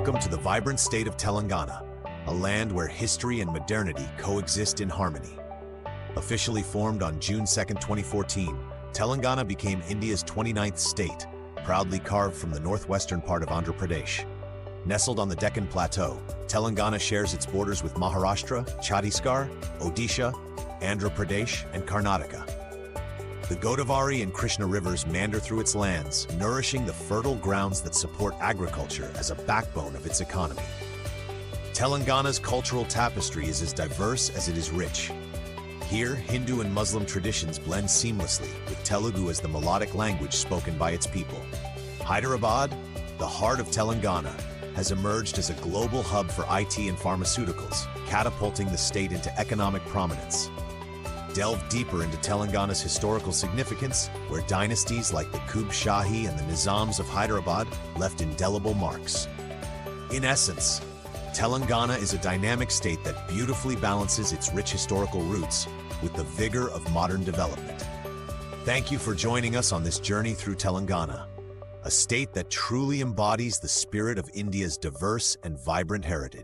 Welcome to the vibrant state of Telangana, a land where history and modernity coexist in harmony. Officially formed on June 2, 2014, Telangana became India's 29th state, proudly carved from the northwestern part of Andhra Pradesh. Nestled on the Deccan Plateau, Telangana shares its borders with Maharashtra, Chhattisgarh, Odisha, Andhra Pradesh, and Karnataka. The Godavari and Krishna rivers meander through its lands, nourishing the fertile grounds that support agriculture as a backbone of its economy. Telangana's cultural tapestry is as diverse as it is rich. Here, Hindu and Muslim traditions blend seamlessly, with Telugu as the melodic language spoken by its people. Hyderabad, the heart of Telangana, has emerged as a global hub for IT and pharmaceuticals, catapulting the state into economic prominence. Delve deeper into Telangana's historical significance, where dynasties like the Qutb Shahi and the Nizams of Hyderabad left indelible marks. In essence, Telangana is a dynamic state that beautifully balances its rich historical roots with the vigor of modern development. Thank you for joining us on this journey through Telangana, a state that truly embodies the spirit of India's diverse and vibrant heritage.